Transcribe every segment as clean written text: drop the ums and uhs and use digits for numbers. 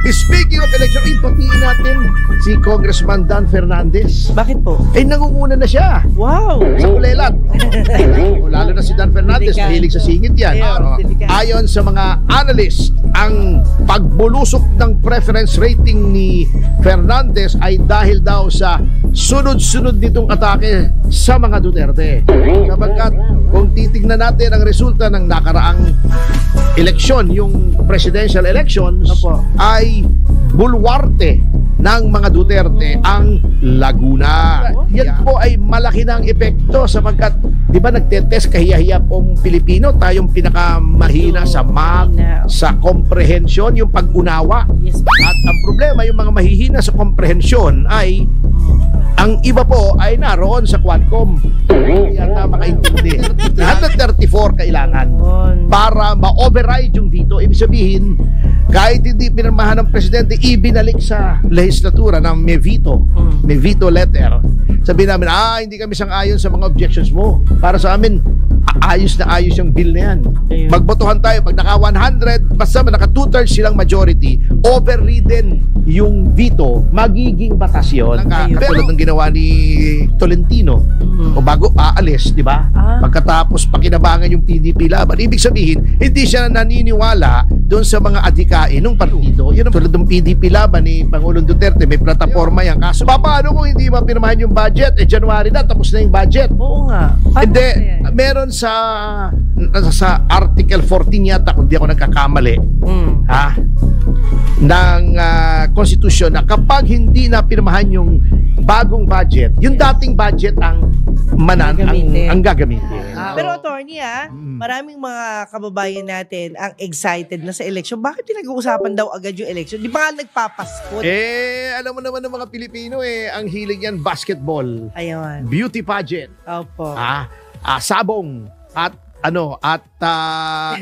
Speaking of election, batiin natin si Congressman Dan Fernandez. Bakit po? Nangunguna na siya. Wow! Sa kulelat. Lalo na si Dan Fernandez, Delikado. mahilig sa singit yan. Delikado. Ayon sa mga analyst, ang pagbulusok ng preference rating ni Fernandez ay dahil daw sa sunod-sunod nitong atake sa mga Duterte. Sapagkat kung titignan natin ang resulta ng nakaraang eleksyon, yung presidential elections, Opo. ay bulwarte ng mga Duterte ang Laguna. Yan po ay malaki ng epekto sapagkat di ba nagtetest kahiya-hiya pong Pilipino, tayong pinakamahina sa math, sa comprehension, yung pag-unawa. Yes. At ang problema, yung mga mahihina sa comprehension ay ang iba po ay naroon sa Quadcom. Yata makaintindi. 134 kailangan para ma-override yung dito. Ibig sabihin, kahit hindi pinirmahan ng presidente, ibinalik sa legislatura na may veto. May veto letter. Sabihin namin, hindi kami sang-ayon sa mga objections mo. Para sa amin, ayos na ayos yung bill na yan. Magbotohan tayo. Pag naka 100, basta naka 2/3 silang majority, overridden yung veto, magiging batas yun. Katulad ng ginawa ni Tolentino. O bago aalis, di ba? Pagkatapos pakinabangan yung PDP laban. Ibig sabihin, hindi siya naniniwala doon sa mga adhikain ng partido. Yun ang tulad ng PDP laban ni Pangulong Duterte, may plataforma yan. Kaso, paano kung hindi mapirmahan yung budget? January na, tapos na yung budget. Oo nga. Hindi, meron sa Article 14 yata, kung di ako nagkakamali, ng konstitusyon na kapag hindi na pirmahan yung bagong budget, yung dating budget ang gagamitin. Pero attorney, maraming mga kababayan natin ang excited na sa election. Bakit pinag-uusapan daw agad yung election? Di ba nga nagpapaskot? Alam mo naman ng mga Pilipino, ang hilig yan, basketball, Ayun. beauty pageant, Opo. sabong, at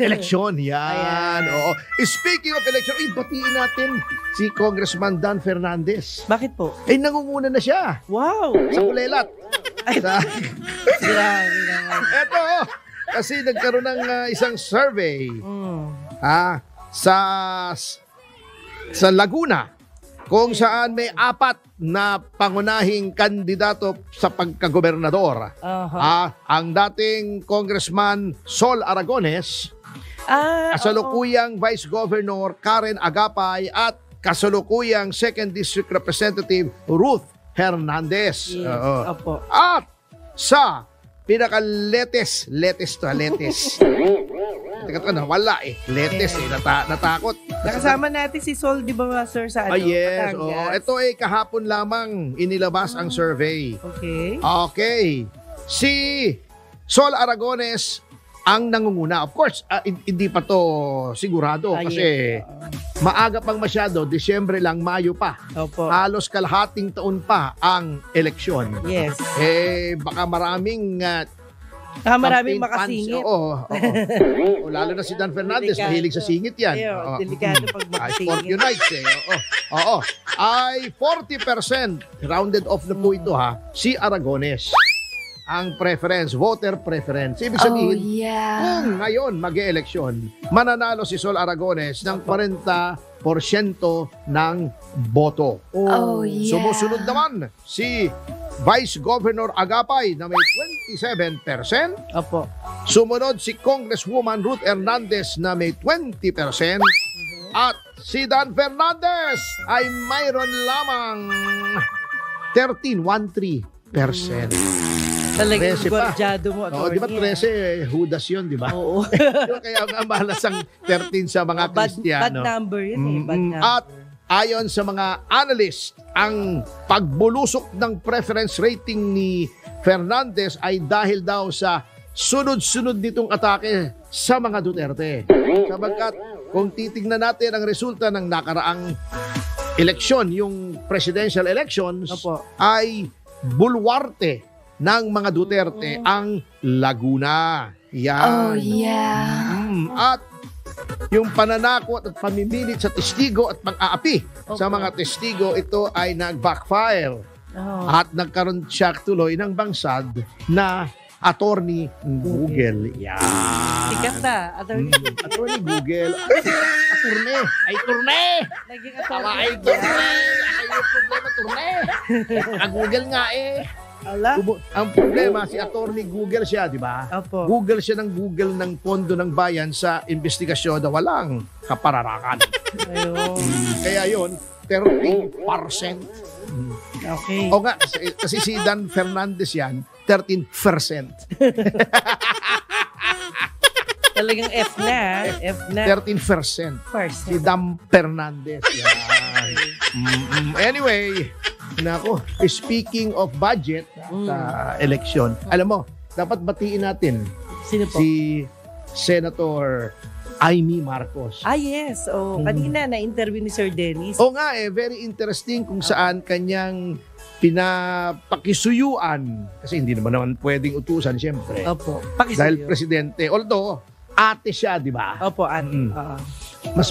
eleksyon. Yan. Oo. Speaking of election, batiin natin si Congressman Dan Fernandez. Bakit po? Nangunguna na siya. Wow! Sa kulelat. Grabe naman. Eto, kasi nagkaroon ng isang survey sa Laguna, kung saan may 4 na pangunahing kandidato sa pagkagobernador. Ang dating Congressman Sol Aragones, kasalukuyang Vice Governor Karen Agapay, at kasalukuyang 2nd District Representative Ruth Hernandez. Yes. Opo. At sa pinaka-letes. Teka, wala letes natakot. Nakasama natin si Sol, di ba, sir, sa yes. Batangas? Ito kahapon lamang inilabas ang survey. Okay. Si Sol Aragones ang nangunguna. Of course, hindi pa to sigurado kasi maaga pang masyado, Disyembre lang, Mayo pa. Opo. Halos kalahating taon pa ang eleksyon. Yes. Baka maraming maraming makasingit. Oo. Lalo na si Dan Fernandez, mahilig sa singit yan. Delikado pag makasingit. Fortunites Oo. Ay 40%, rounded off na po ito si Aragones. Ang preference, voter preference. Ibig sabihin, kung ngayon mag-e-eleksyon, mananalo si Sol Aragones ng 40% ng boto. Sumusunod naman si Vice Governor Agapay na may 27%. Opo. Sumunod si Congresswoman Ruth Hernandez na may 20%. At si Dan Fernandez ay mayroon lamang 13%. Talagang 13 pa. gwardyado mo. Di ba 13, Judas yun, di ba? Oo. Kaya ang malas ang 13 sa mga Kristiyano. Bad number yun bad number. At ayon sa mga analyst, ang pagbulusok ng preference rating ni Fernandez ay dahil daw sa sunod-sunod nitong atake sa mga Duterte. Sapagkat kung titignan natin ang resulta ng nakaraang eleksyon, yung presidential elections, ay bulwarte ng mga Duterte ang Laguna. Yan. At yung pananakot at pamimilit sa testigo at pang-aapi sa mga testigo, ito ay nag-backfire. At nagkaroon siya tuloy ng bangsad na Attorney Google. Yan. Sikat na, Attorney Google. turne. Ay, turne! Naging Ay, turne! Ay, yung problema, turne. Google nga eh. Ala? Ang problema, si Attorney Google siya, di ba? Opo. Google siya ng Google ng pondo ng bayan sa investigasyon na walang kapararakan. Ayun. Kaya yun, 13%. Okay. O nga, kasi si Dan Fernandez yan, 13%. Talagang F na. F na. 13%. First. Si Dan Fernandez. Yan. Anyway, nako, speaking of budget sa election, alam mo, dapat batiin natin Sino po? si Senator Amy Marcos. Yes. Kanina na-interview ni Sir Dennis. O nga very interesting kung saan kanyang pinapakisuyuan. Kasi hindi naman pwedeng utusan, siyempre. Opo. Dahil presidente. Although, ate siya, di ba? Opo, ate. Mas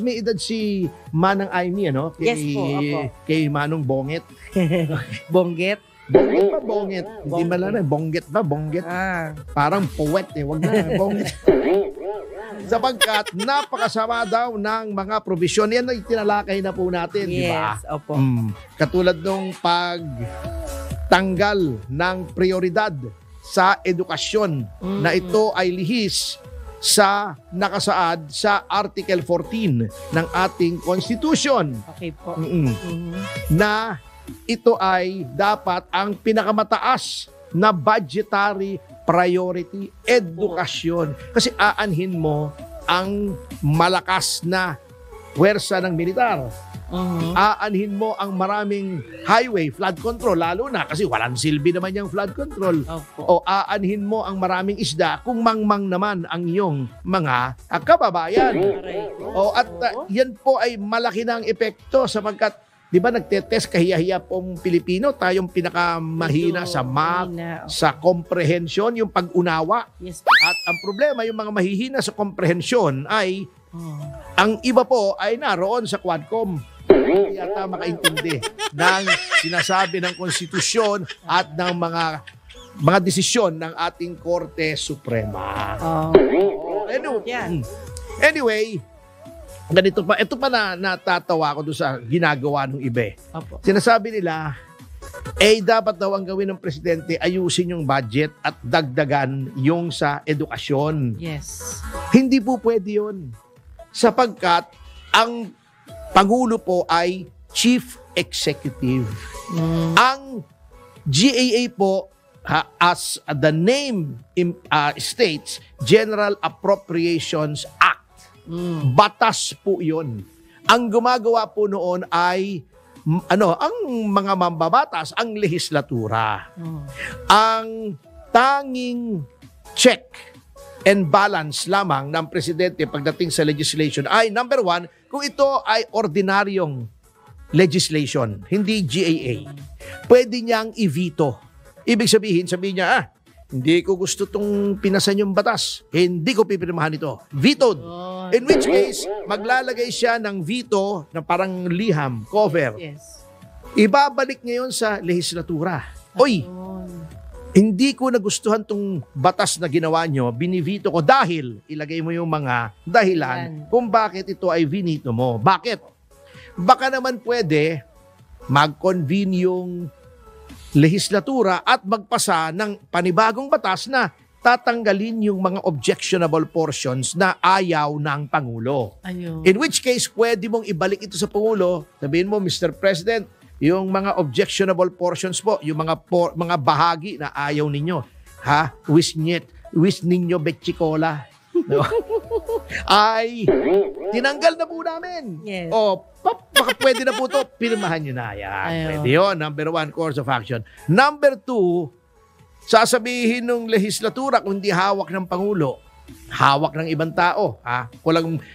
may edad si Manang Amy, ano? Yes po, opo. Kay Manong Bonget. Bongget. Bonget pa, Bonget. Hindi malala. Bonget ba? Bonget. Parang poet eh. Wag na, Bonget. Sapagkat napakasama daw ng mga probisyon. Yan ay tinalakay na po natin, di ba? Yes, opo. Katulad nung pagtanggal ng prioridad sa edukasyon na ito ay lihis sa nakasaad sa Article 14 ng ating Constitution. Okay po. Na ito ay dapat ang pinakamataas na budgetary priority, edukasyon. Kasi aanhin mo ang malakas na puwersa ng militar. Aanhin mo ang maraming highway, flood control, lalo na kasi walang silbi naman yung flood control. O aanhin mo ang maraming isda kung mangmang naman ang iyong mga kababayan. At yan po ay malaki ng epekto sapagkat di ba nagtetest kahiya-hiya pong Pilipino, tayong pinakamahina sa math, sa comprehension, yung pag-unawa. Yes. At ang problema, yung mga mahihina sa comprehension ay ang iba po ay naroon sa Quadcom. Hindi yata makaintindi ng sinasabi ng konstitusyon at ng mga desisyon ng ating Korte Suprema. Anyway, ganito pa. Ito pa na natatawa ko doon sa ginagawa ng iba. Sinasabi nila, dapat daw ang gawin ng presidente, ayusin yung budget at dagdagan yung sa edukasyon. Yes. Hindi po pwede yun. Sapagkat ang Pangulo po ay Chief Executive. Ang GAA po, as the name states, General Appropriations Act. Batas po yun. Ang gumagawa po noon ay ang mga mambabatas, ang lehislatura. Ang tanging check and balance lamang ng presidente pagdating sa legislation ay number one, kung ito ay ordinaryong legislation, hindi GAA. Pwede niyang i-veto. Ibig sabihin niya, hindi ko gusto itong pinasan yung batas. Hindi ko pipirmahan ito. Vetoed. In which case, maglalagay siya ng veto na parang liham, cover. Yes. Ibabalik niya yun sa legislatura. Hindi ko nagustuhan tong batas na ginawa nyo, binivito ko dahil ilagay mo yung mga dahilan kung bakit ito ay vinito mo. Bakit? Baka naman pwede mag-convene yung legislatura at magpasa ng panibagong batas na tatanggalin yung mga objectionable portions na ayaw ng Pangulo. In which case, pwede mong ibalik ito sa Pangulo. Sabihin mo, Mr. President, yung mga objectionable portions po, yung mga bahagi na ayaw ninyo, wish ninyo betchikola, ay tinanggal na po namin. Yes. Baka pwede na po ito, pirmahan nyo na yan. Pwede yun, number one, course of action. Number two, sasabihin ng legislatura kung hindi hawak ng Pangulo, hawak ng ibang tao.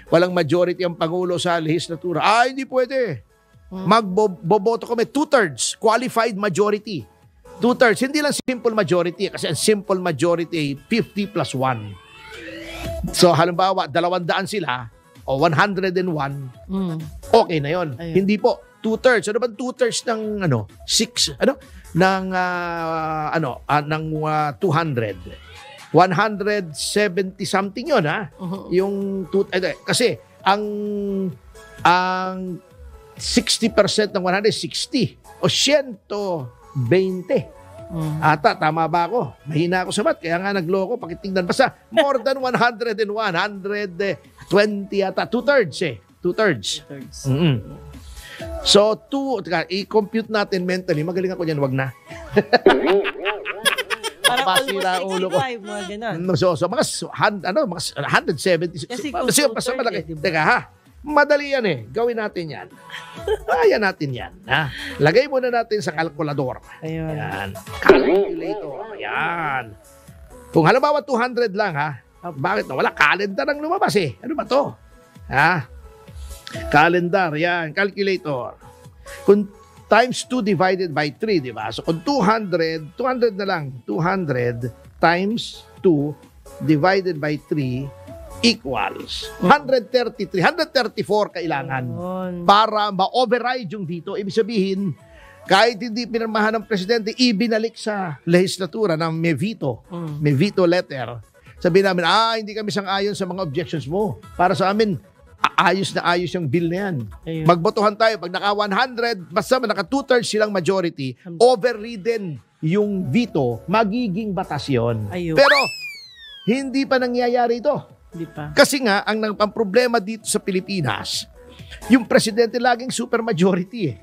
Walang majority ang Pangulo sa legislatura. Hindi pwede. Magboboto kami 2/3 qualified majority. 2/3, hindi lang simple majority kasi ang simple majority 50+1. So halimbawa 200 sila o 101, okay na yon. Hindi po 2/3. Ano ba 2/3 ng 6 ng 200? 170 something yon yung kasi ang 60% ng 160 o 120. Ata, tama ba ako? Mahina ako sa math, kaya nga nagloko. Pakitingnan, basta more than 101, 120 ata. Two-thirds eh. Two-thirds. So, i-compute natin mentally. Magaling ako dyan, wag na. Parang Pasira almost ulo ko. 65, mga ganun. So mga 170. Kasi Kasi kung basta 230, malaki. diba? Teka ha, madali yan eh. Gawin natin yan. Kaya natin yan. Ha? Lagay muna natin sa kalkulador. Ayun. Yan. Calculator. Yan. Kung halimbawa 200 lang ha, bakit na? Wala, calendar ang lumabas eh. Ano ba to? Ha? Calendar, yan. Calculator. Kung times 2 divided by 3, di ba? So kung 200 na lang. 200 times 2 divided by 3 equals 133. 134 kailangan para ma-override yung veto. Ibig sabihin, kahit hindi pinirmahan ng presidente, ibinalik sa legislatura ng may veto. May veto letter. Sabihin namin, hindi kami sang-ayon sa mga objections mo. Para sa amin, ayos na ayos yung bill na yan. Ayun. Magbotohan tayo. Pag naka 100, basta naka 2/3 silang majority, overridden yung veto, magiging batas yun. Ayun. Pero, hindi pa nangyayari ito. Hindi pa. Kasi nga, ang problema dito sa Pilipinas, yung presidente laging supermajority eh.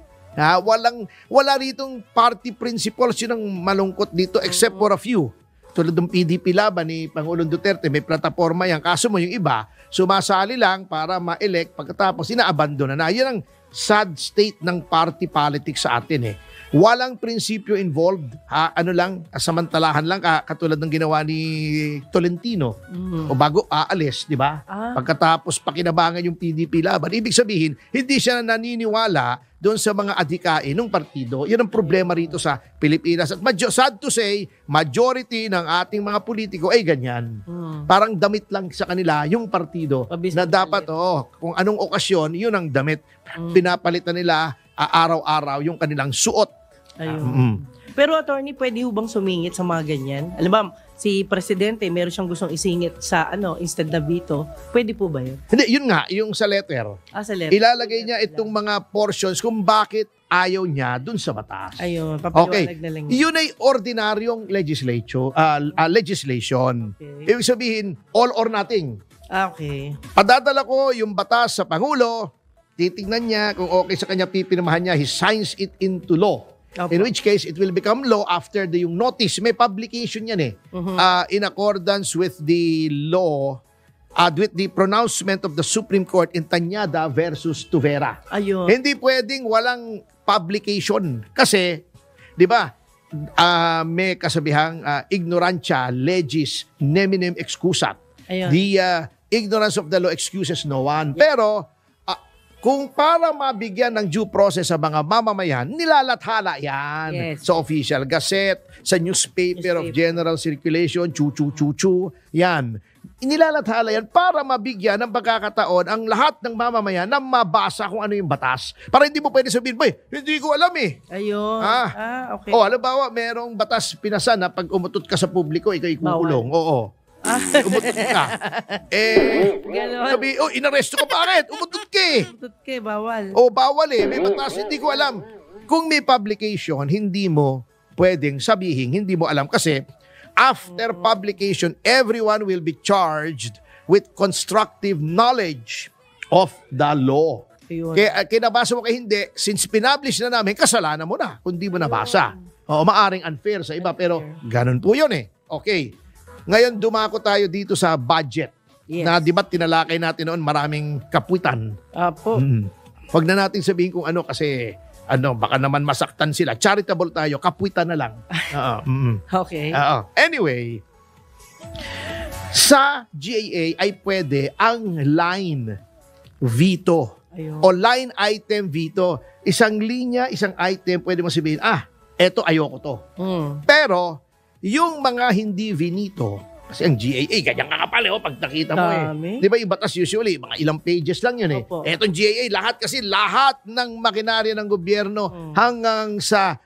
Wala ritong party principles, yun ang malungkot dito except for a few. Tulad ng PDP laban ni Pangulong Duterte, may plataforma yan. Kaso mo yung iba, sumasali lang para ma-elect pagkatapos inaabandona na. Yan ang sad state ng party politics sa atin eh. Walang prinsipyo involved. Ano lang, samantalahan lang katulad ng ginawa ni Tolentino. O bago aalis, di ba? Pagkatapos pakinabangan yung PDP laban. Ibig sabihin, hindi siya naniniwala doon sa mga adhikain ng partido. Yan ang problema rito sa Pilipinas. At sad to say, majority ng ating mga politiko ay ganyan. Parang damit lang sa kanila yung partido na dapat, kung anong okasyon, yun ang damit. Pinapalitan nila araw-araw yung kanilang suot. Ayun. Pero attorney, pwede ho bang sumingit sa mga ganyan? Alam ba, si presidente, meron siyang gustong isingit sa instead na veto. Pwede po ba yun? Hindi, yun nga, yung sa letter. Sa letter. Ilalagay niya itong mga portions kung bakit ayaw niya dun sa batas. Ayun, papaliwanag na lang. Yun ay ordinaryong legislation. Ibig sabihin, all or nothing. Okay. Padadala ko yung batas sa Pangulo, titignan niya kung okay sa kanya, pipirmahan niya, he signs it into law. Opo. In which case, it will become law after yung notice. May publication yan eh. In accordance with the law, with the pronouncement of the Supreme Court in Tañada versus Tuvera. Ayun. Hindi pwedeng walang publication. Kasi, di ba, may kasabihang ignorantia legis neminem excusat. Ayun. The ignorance of the law excuses no one. Pero, kung para mabigyan ng due process sa mga mamamayan, nilalathala yan sa official gazette, sa newspaper of general circulation, chu-chu-chu-chu, yan. Nilalathala yan para mabigyan ng pagkakataon ang lahat ng mamamayan na mabasa kung ano yung batas. Para hindi mo pwede sabihin, boy, hindi ko alam eh. Ayun. Okay. Halimbawa, merong batas pinasa na pag umutot ka sa publiko, ikaw ikukulong. Oo. Umutot ka. Sabi, inaresto ka bakit? Umutot ka eh. Umutot ka eh, bawal. Bawal eh. May batas, hindi ko alam. Kung may publication, hindi mo pwedeng sabihin, hindi mo alam. Kasi after publication, everyone will be charged with constructive knowledge of the law. Ayun. Kaya kinabasa mo kay hindi, since pinablish na namin, kasalanan mo na kung di mo nabasa. Maaring unfair sa iba, pero ganun po yun eh. Okay. Ngayon, dumako tayo dito sa budget. Na di ba tinalakay natin noon maraming kapuitan. Huwag na natin sabihin kung ano kasi baka naman masaktan sila. Charitable tayo, kapuitan na lang. Okay. Anyway, sa GAA ay pwede ang line veto. Ayun. O line item veto. Isang linya, isang item, pwede mo sabihin, eto ayoko to. Pero, yung mga hindi vinito, kasi ang GAA, ganyan kakapal pag nakita mo Dami. Di ba yung batas usually, mga ilang pages lang yun Opo. Etong GAA, lahat ng makinarya ng gobyerno hanggang sa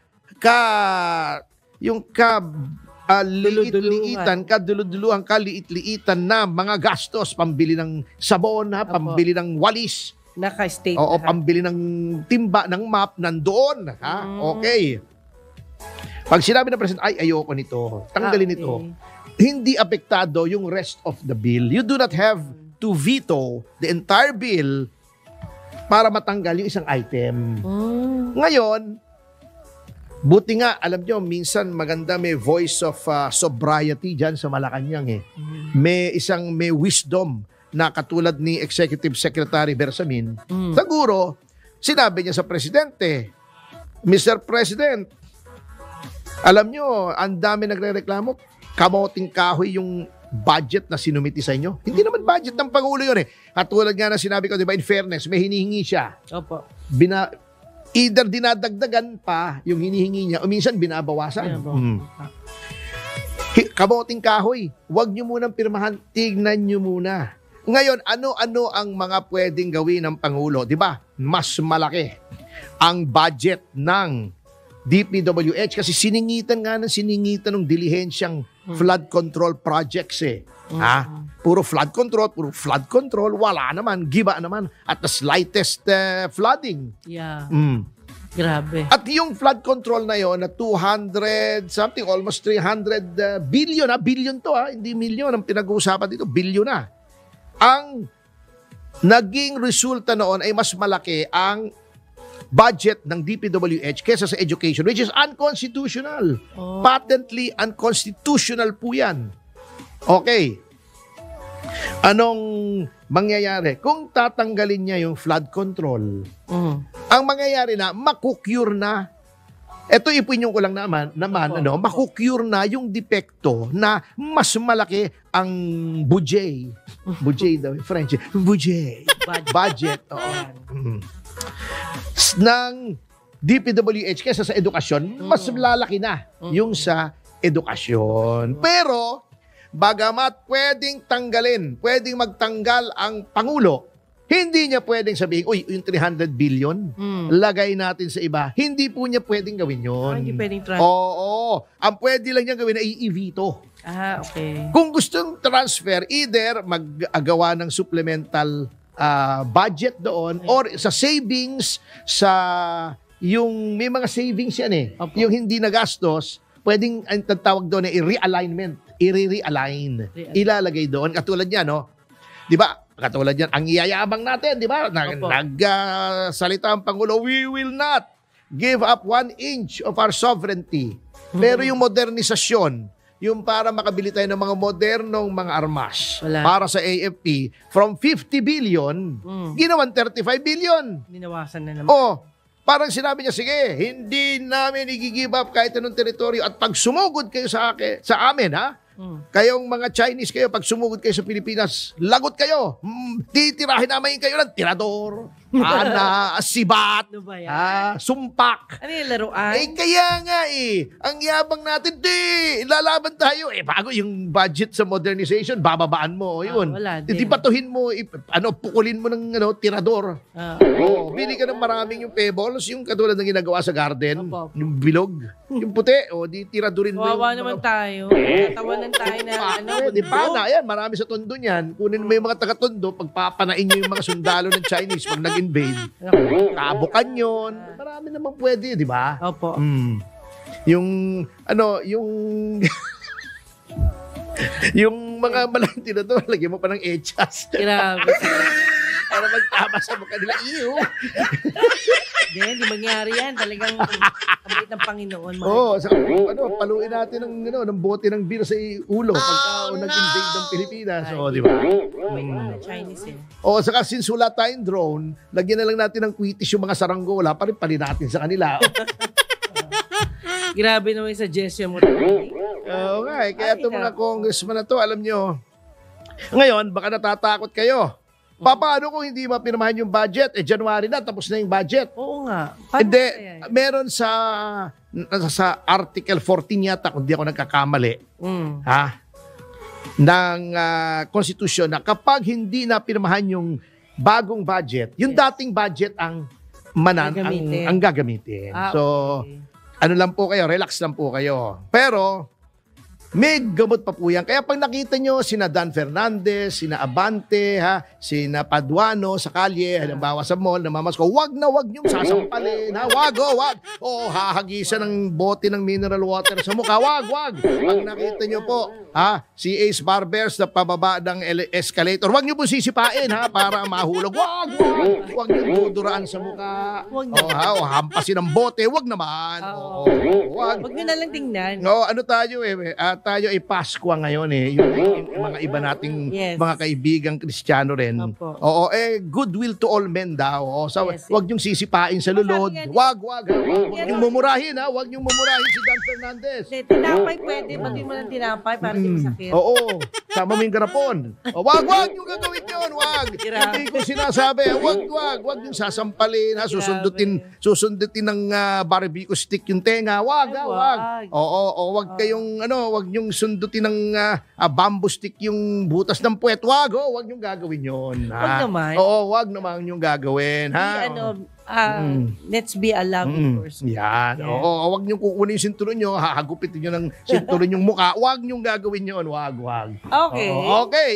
liit-liitan, kaduluduluhan, kaliit-liitan na mga gastos, pambili ng sabon, ha, pambili ng walis, naka-state oo, lahat. pambili ng timba, ng map, nandoon, ha, okay. Pag sinabi ng president, ay, ayoko nito, tanggalin ito, hindi apektado yung rest of the bill. You do not have to veto the entire bill para matanggal yung isang item. Ngayon, buti nga, alam nyo, minsan maganda may voice of sobriety dyan sa Malacanang. May wisdom na katulad ni Executive Secretary Bersamin. Siguro, sinabi niya sa presidente, Mr. President, alam nyo, ang dami nagre-reklamo, kamoting kahoy yung budget na sinumiti sa inyo. Hindi naman budget ng Pangulo yun eh. Katulad nga na sinabi ko, di ba, in fairness, may hinihingi siya. Opo. Either dinadagdagan pa yung hinihingi niya o minsan binabawasan. Kamoting kahoy, huwag nyo munang pirmahan, tignan nyo muna. Ngayon, ano-ano ang mga pwedeng gawin ng Pangulo? Di ba? Mas malaki ang budget ng DPWH kasi siningitan ng dilihensyang flood control projects eh. Puro flood control, wala naman, giba naman at the slightest flooding. Yeah. Grabe. At yung flood control na yon na 200 something, almost 300 billion, billion to hindi million ang pinag-uusapan dito, billion na. Ang naging resulta noon ay mas malaki ang budget ng DPWH kesa sa education, which is unconstitutional. Patently unconstitutional po yan. Okay. Anong mangyayari? Kung tatanggalin niya yung flood control, ang mangyayari na, makukure na. Ito ipinyon ko lang naman makukure na yung depekto na mas malaki ang budget. Budget daw, French. Budget. Ng DPWH kesa sa edukasyon, mas lalaki na yung sa edukasyon. Pero, bagamat pwedeng magtanggal ang Pangulo, hindi niya pwedeng sabihin, uy, yung 300 billion, lagay natin sa iba. Hindi po niya pwedeng gawin yun. Hindi pwedeng transfer. Oo. Ang pwede lang niya gawin ay i-veto. Okay. Kung gustong transfer, either mag-agawa ng supplemental budget doon or sa savings, yung may mga savings yan eh. Opo. Yung hindi nagastos, pwedeng ang tawag doon ay realignment. I-realign. Ilalagay doon. Katulad niya, no? Di ba? Katulad yan, ang iyayabang natin, di ba? Nagsalita ang Pangulo, we will not give up 1 inch of our sovereignty. Pero yung modernisasyon, yung para makabili tayo ng mga modernong mga armas para sa AFP, from 50 billion, ginawan 35 billion. Binawasan na naman. Parang sinabi niya, sige, hindi namin i-give up kahit anong teritoryo at pag sumugod kayo sa amin, ha? Kayong mga Chinese kayo, pag sumugod kayo sa Pilipinas, lagot kayo. Titirahin namin kayo ng tirador, sibat, sumpak. Ano yung laruan? Kaya nga ang yabang natin, lalaban tayo. Bago yung budget sa modernization, bababaan mo, yun. Di batuhin mo, pukulin mo ng tirador. Bili ka ng maraming yung pebbles, yung katulad ng ginagawa sa garden, yung bilog, yung puti, di tiradurin mo. Wawa naman tayo. Tawanan tayo na di pa na, yan, marami sa tondo niyan. Kunin mo yung mga taga-tondo, pagpapanain nyo yung mga sundalo ng Chinese pag nag-invade. Kabukan yun. Marami naman pwede, di ba? Opo. Yung yung mga malaking tinador, lagyan mo pa ng echas. Grabe. Para magtama sa mukha nila, iyo. Hindi mangyari yan. Talagang kabit ng Panginoon. Paluin natin ng bote ng beer sa ulo pagka nag-invade ng Pilipinas. Di ba? Chinese saka since wala tayong drone, lagyan na lang natin ng kwitis yung mga saranggola, pali natin sa kanila. Grabe naman yung suggestion mo. Kaya itong mga congressman na to, alam nyo, ngayon, baka natatakot kayo. Paano kung hindi mapirmahan yung budget? January na, tapos na yung budget. Oo nga. Hindi, meron sa Article 14 yata, kung di ako nagkakamali, ng Constitution na kapag hindi na pirmahan yung bagong budget, yung dating budget ang gagamitin. So, ano lang po kayo, relax lang po kayo. Pero, May gamot pa po yan. Kaya pag nakita nyo sina Dan Fernandez, sina Abante, sina Paduano sa kalye, halimbawa sa mall, namamasko, wag nyo sasampalin. Wag. Hahagisan ng bote ng mineral water sa mukha. Wag. Pag nakita nyo po, si Ace Barbers na pababa ng escalator, wag nyo po sisipain, para mahulog. Wag nyo duduraan sa mukha. Hampasin ng bote, wag naman. Wag nyo na lang tingnan. Ano tayo tayo ay Pasko ngayon yung mga iba nating mga kaibigang Kristiyano rin. Opo. Goodwill to all men daw. Wag niyong sisipain sa lulod. Sabi nga Wag niyong mumurahin wag niyong mumurahin si Dan Fernandez. Tinapay pwede, pati mo ng tinapay para di masakit. Oo. Sama mo yung garapon. Wag niyong gagawin yun. Wag. Hindi ko sinasabi. Wag niyong sasampalin. Susundutin ng barbecue stick yung tenga. Wag. Wag kayong yung sundutin ng bamboo stick yung butas ng puwet. Wag niyong gagawin yun. Wag naman. Wag naman yung gagawin. Let's be a loving person. Yan. Wag niyong kukunin yung sinturon nyo, hahagupitin nyo ng sinturon yung mukha. Wag niyong gagawin yun. Wag. Okay. Okay.